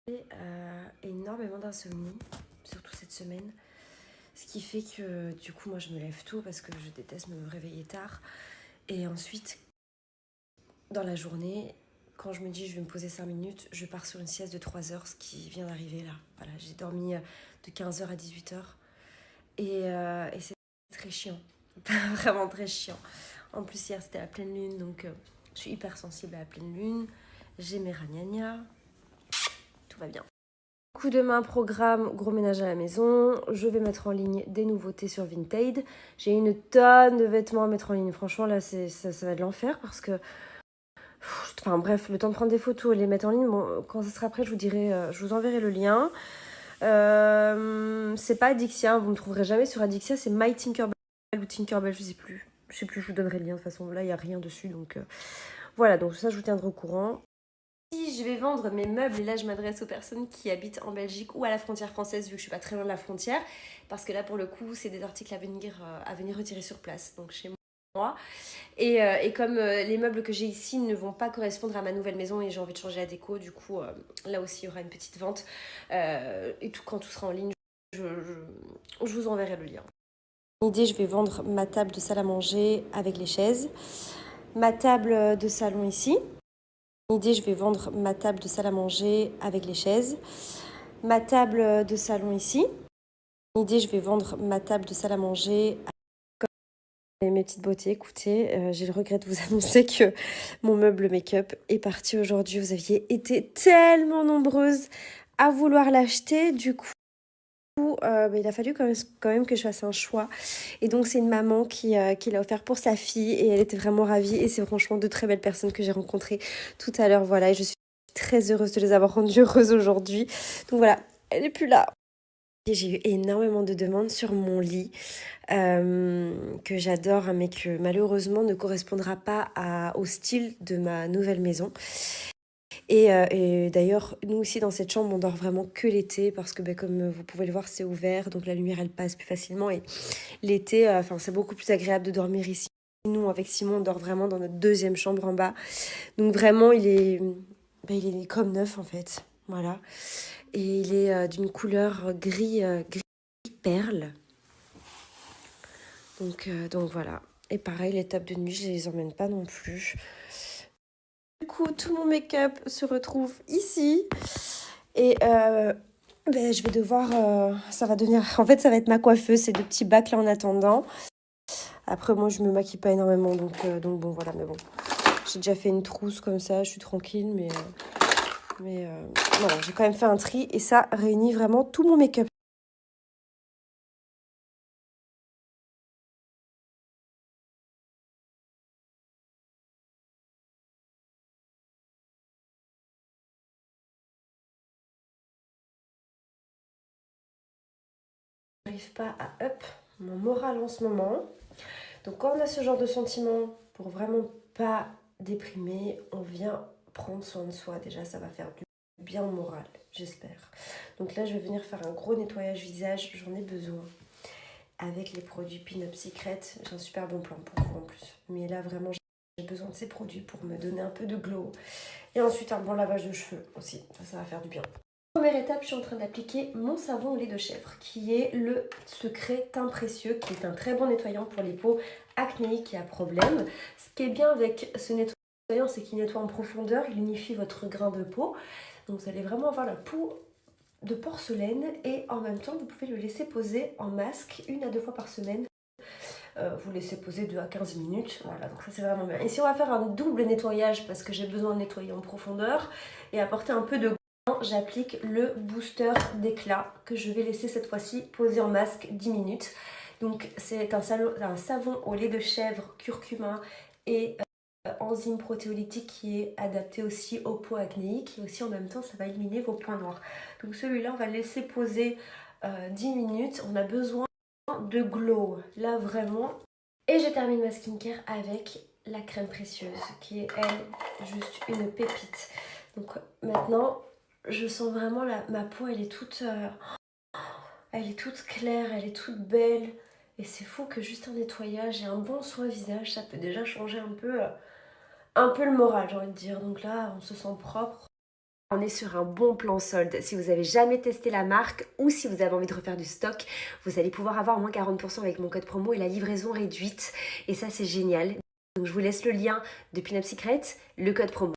J'ai énormément d'insomnie, surtout cette semaine. Ce qui fait que du coup moi je me lève tôt parce que je déteste me réveiller tard. Et ensuite, dans la journée, quand je me dis je vais me poser 5 minutes, je pars sur une sieste de 3 heures, ce qui vient d'arriver là. Voilà, j'ai dormi de 15 heures à 18 heures. Et c'est très chiant. Vraiment très chiant. En plus hier c'était la pleine lune, donc je suis hyper sensible à la pleine lune. J'ai mes ragnagnas. Tout va bien. Coup demain, programme, gros ménage à la maison. Je vais mettre en ligne des nouveautés sur Vinted. J'ai une tonne de vêtements à mettre en ligne. Franchement, là, ça va être l'enfer parce que... Enfin bref, le temps de prendre des photos et les mettre en ligne, bon, quand ça sera prêt, je vous dirai, je vous enverrai le lien. C'est pas Adixia, vous me trouverez jamais sur Adixia, c'est My Tinkerbell ou Tinkerbell, je sais plus. Je sais plus, je vous donnerai le lien. De toute façon, là, il n'y a rien dessus. Donc voilà, donc ça, je vous tiendrai au courant. Si je vais vendre mes meubles, et là je m'adresse aux personnes qui habitent en Belgique ou à la frontière française, vu que je suis pas très loin de la frontière, parce que là pour le coup c'est des articles à venir retirer sur place, donc chez moi. Et comme les meubles que j'ai ici ne vont pas correspondre à ma nouvelle maison et j'ai envie de changer la déco, du coup là aussi il y aura une petite vente. Et tout, quand tout sera en ligne, je vous enverrai le lien. L'idée, je vais vendre ma table de salle à manger avec les chaises, ma table de salon ici. L'idée, je vais vendre ma table de salle à manger avec les chaises, ma table de salon ici. L'idée, je vais vendre ma table de salle à manger. Et mes petites beautés, écoutez, j'ai le regret de vous annoncer que mon meuble make-up est parti aujourd'hui. Vous aviez été tellement nombreuses à vouloir l'acheter. Du coup, il a fallu quand même que je fasse un choix. Et donc, c'est une maman qui l'a offert pour sa fille et elle était vraiment ravie. Et c'est franchement de très belles personnes que j'ai rencontrées tout à l'heure. Voilà, et je suis très heureuse de les avoir rendues heureuses aujourd'hui. Donc voilà, elle n'est plus là. J'ai eu énormément de demandes sur mon lit que j'adore, hein, mais que malheureusement ne correspondra pas au style de ma nouvelle maison. Et d'ailleurs, nous aussi dans cette chambre, on dort vraiment que l'été parce que comme vous pouvez le voir, c'est ouvert, donc la lumière elle passe plus facilement. Et l'été, c'est beaucoup plus agréable de dormir ici. Nous, avec Simon, on dort vraiment dans notre deuxième chambre en bas. Donc vraiment, il est comme neuf en fait. Voilà. Et il est d'une couleur gris perle. Donc voilà. Et pareil, les tables de nuit, je les emmène pas non plus. Du coup, tout mon make-up se retrouve ici. Et je vais devoir... ça va devenir... En fait, ça va être ma coiffeuse, ces deux petits bacs là en attendant. Après, moi, je me maquille pas énormément, donc bon, voilà. Mais bon, j'ai déjà fait une trousse comme ça, je suis tranquille. Mais voilà, j'ai quand même fait un tri et ça réunit vraiment tout mon make-up. J'arrive pas à up mon moral en ce moment. Donc quand on a ce genre de sentiment, pour vraiment pas déprimer, on vient prendre soin de soi. Déjà, ça va faire du bien au moral, j'espère. Donc là, je vais venir faire un gros nettoyage visage. J'en ai besoin. Avec les produits Pin Up Secret. J'ai un super bon plan pour vous en plus. Mais là, vraiment, j'ai besoin de ces produits pour me donner un peu de glow. Et ensuite, un bon lavage de cheveux aussi. Ça va faire du bien. Première étape, je suis en train d'appliquer mon savon au lait de chèvre, qui est le secret teint précieux, qui est un très bon nettoyant pour les peaux acnéiques et à problème. Ce qui est bien avec ce nettoyant, c'est qu'il nettoie en profondeur, il unifie votre grain de peau. Donc vous allez vraiment avoir la peau de porcelaine et en même temps, vous pouvez le laisser poser en masque 1 à 2 fois par semaine. Vous laissez poser 2 à 15 minutes. Voilà, donc ça c'est vraiment bien. Ici, on va faire un double nettoyage parce que j'ai besoin de nettoyer en profondeur et apporter un peu de... J'applique le booster d'éclat que je vais laisser cette fois-ci poser en masque 10 minutes. Donc c'est un savon au lait de chèvre, curcuma et enzyme protéolytique qui est adapté aussi aux peaux acnéiques et aussi en même temps ça va éliminer vos points noirs. Donc celui-là on va le laisser poser 10 minutes. On a besoin de glow là vraiment. Et je termine ma skincare avec la crème précieuse qui est elle juste une pépite. Donc maintenant je sens vraiment ma peau elle est toute claire, elle est toute belle. Et c'est fou que juste un nettoyage et un bon soin visage, ça peut déjà changer un peu le moral, j'ai envie de dire. Donc là, on se sent propre. On est sur un bon plan solde. Si vous avez jamais testé la marque ou si vous avez envie de refaire du stock, vous allez pouvoir avoir moins 40% avec mon code promo et la livraison réduite. Et ça, c'est génial. Donc, je vous laisse le lien de Pin Up Secret, le code promo.